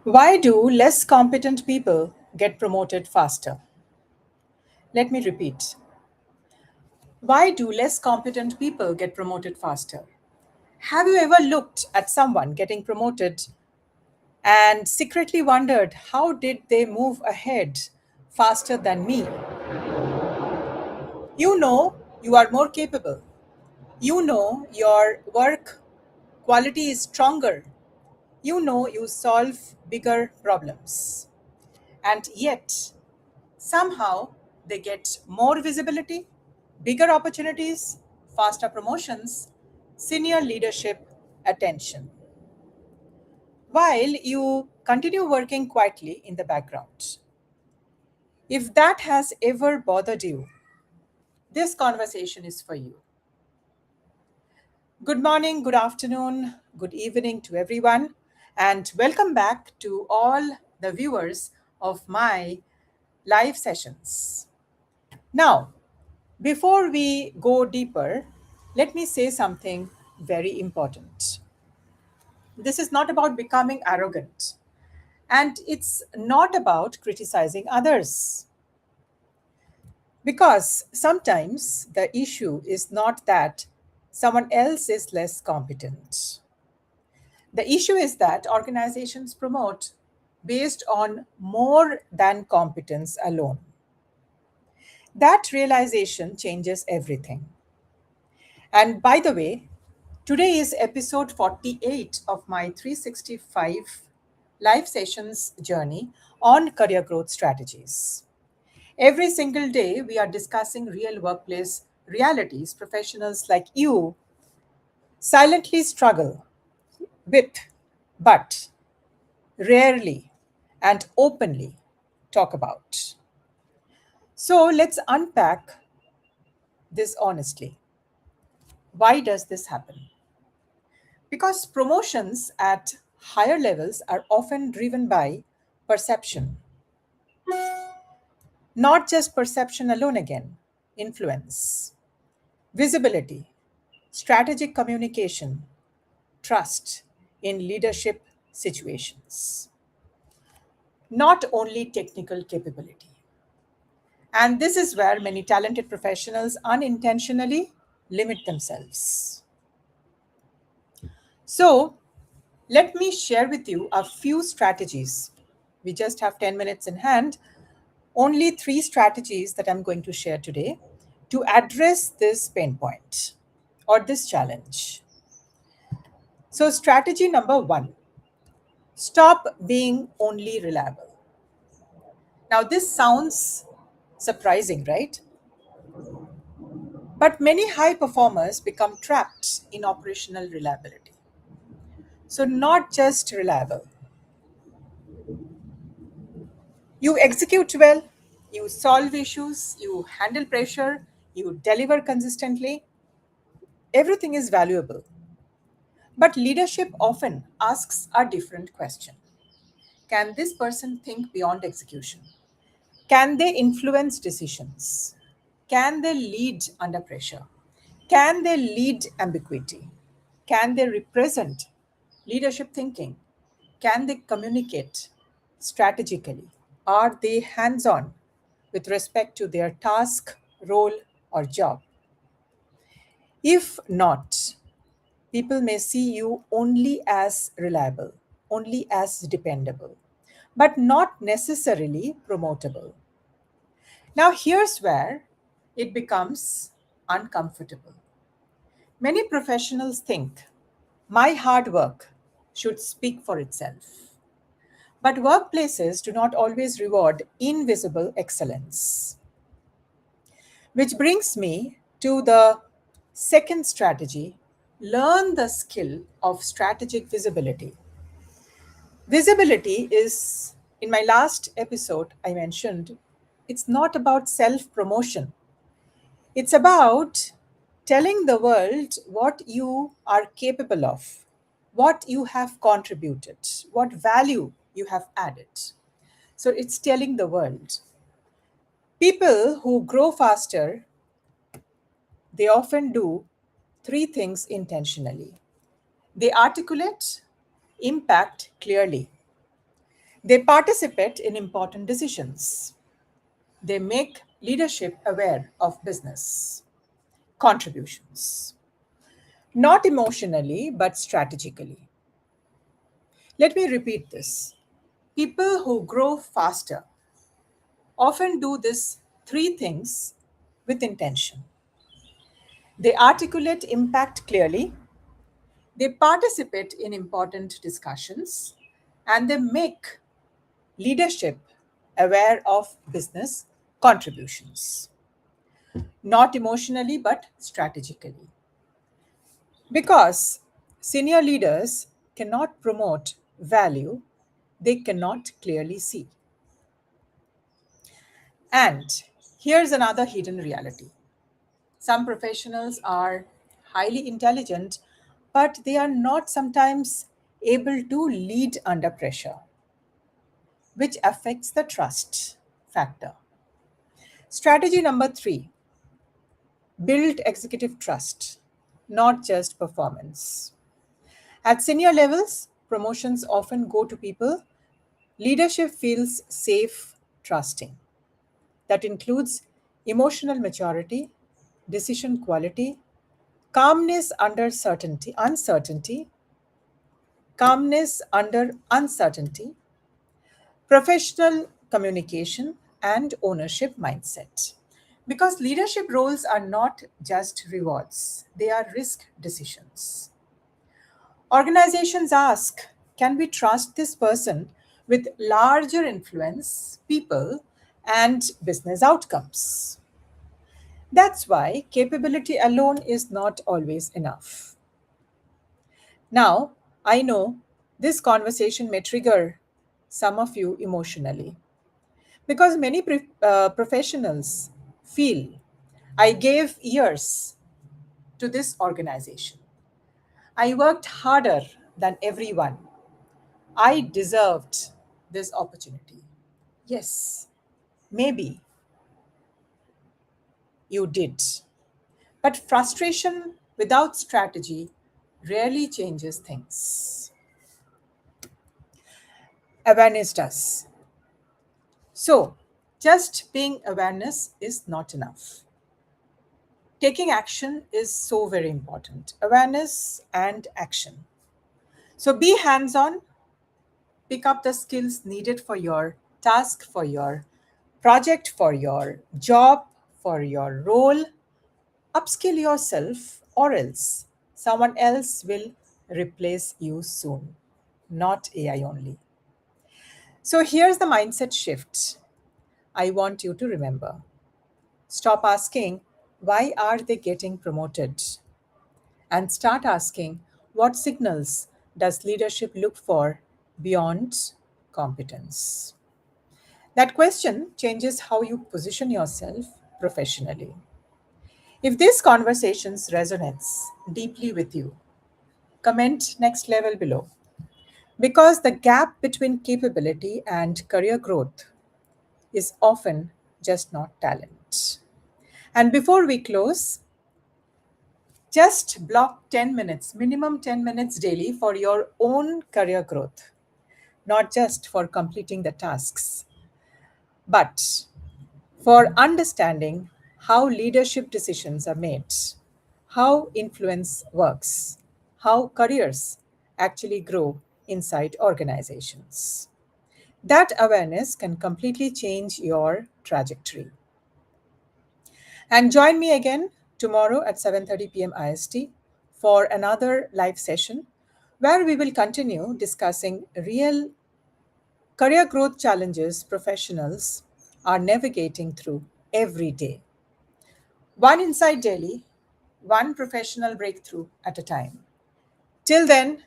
Why do less competent people get promoted faster? Let me repeat. Why do less competent people get promoted faster? Have you ever looked at someone getting promoted and secretly wondered how did they move ahead faster than me? You know you are more capable. You know your work quality is stronger. You know you solve bigger problems. And yet, somehow they get more visibility, bigger opportunities, faster promotions, senior leadership attention, while you continue working quietly in the background. If that has ever bothered you, this conversation is for you. Good morning, good afternoon, good evening to everyone, and welcome back to all the viewers of my live sessions. Now, before we go deeper, let me say something very important. This is not about becoming arrogant, and it's not about criticizing others. Because sometimes the issue is not that someone else is less competent. The issue is that organizations promote based on more than competence alone. That realization changes everything. And by the way, today is episode 48 of my 365 live sessions journey on career growth strategies. Every single day, we are discussing real workplace realities professionals like you silently struggle with, but rarely and openly talk about. So let's unpack this honestly. Why does this happen? Because promotions at higher levels are often driven by perception, not just perception alone again, influence, visibility, strategic communication, trust in leadership situations, not only technical capability. And this is where many talented professionals unintentionally limit themselves. So, let me share with you a few strategies. We just have 10 minutes in hand. Only three strategies that I'm going to share today to address this pain point or this challenge. So, strategy number one, stop being only reliable. Now, this sounds surprising, right? But many high performers become trapped in operational reliability. So, not just reliable, you execute well, you solve issues, you handle pressure, you deliver consistently. Everything is valuable. But leadership often asks a different question. Can this person think beyond execution? Can they influence decisions? Can they lead under pressure? Can they lead ambiguity? Can they represent leadership thinking? Can they communicate strategically? Are they hands on with respect to their task, role, or job? If not, people may see you only as reliable, only as dependable, but not necessarily promotable. Now, here's where it becomes uncomfortable. Many professionals think my hard work should speak for itself. But workplaces do not always reward invisible excellence. Which brings me to the second strategy, learn the skill of strategic visibility. Visibility is, in my last episode, I mentioned, it's not about self promotion. It's about telling the world what you are capable of, what you have contributed, what value you have added. So it's telling the world. People who grow faster, they often do three things intentionally. They articulate impact clearly. They participate in important decisions. They make leadership aware of business contributions, not emotionally, but strategically. Let me repeat this. People who grow faster often do this three things with intention. They articulate impact clearly, they participate in important discussions, and they make leadership aware of business contributions, not emotionally but strategically. Because senior leaders cannot promote value they cannot clearly see. And here's another hidden reality. Some professionals are highly intelligent, but they are not sometimes able to lead under pressure, which affects the trust factor. Strategy number three, build executive trust, not just performance. At senior levels, promotions often go to people leadership feels safe trusting. That includes emotional maturity, decision quality, calmness under uncertainty, professional communication, and ownership mindset. Because leadership roles are not just rewards, they are risk decisions. Organizations ask, can we trust this person with larger influence, people, and business outcomes? That's why capability alone is not always enough. Now, I know this conversation may trigger some of you emotionally because many professionals feel I gave years to this organization. I worked harder than everyone. I deserved this opportunity. Yes, maybe you did. But frustration without strategy rarely changes things. Awareness does. So, just being awareness is not enough. Taking action is so very important. Awareness and action. So, be hands on, pick up the skills needed for your task, for your project, for your job, for your role. Upskill yourself, or else someone else will replace you soon, not AI only. So, here's the mindset shift I want you to remember. Stop asking, why are they getting promoted? And start asking, what signals does leadership look for beyond competence? That question changes how you position yourself professionally. If this conversation resonates deeply with you, comment next level below. Because the gap between capability and career growth is often just not talent. And before we close, just block 10 minutes, minimum 10 minutes daily for your own career growth, not just for completing the tasks, but for understanding how leadership decisions are made, how influence works, how careers actually grow inside organizations. That awareness can completely change your trajectory. And join me again tomorrow at 7:30 p.m. IST for another live session where we will continue discussing real career growth challenges professionals are navigating through every day. One insight daily, one professional breakthrough at a time. Till then,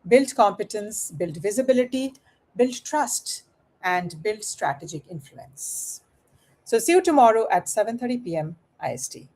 build competence, build visibility, build trust, and build strategic influence. So see you tomorrow at 7:30 p.m. IST.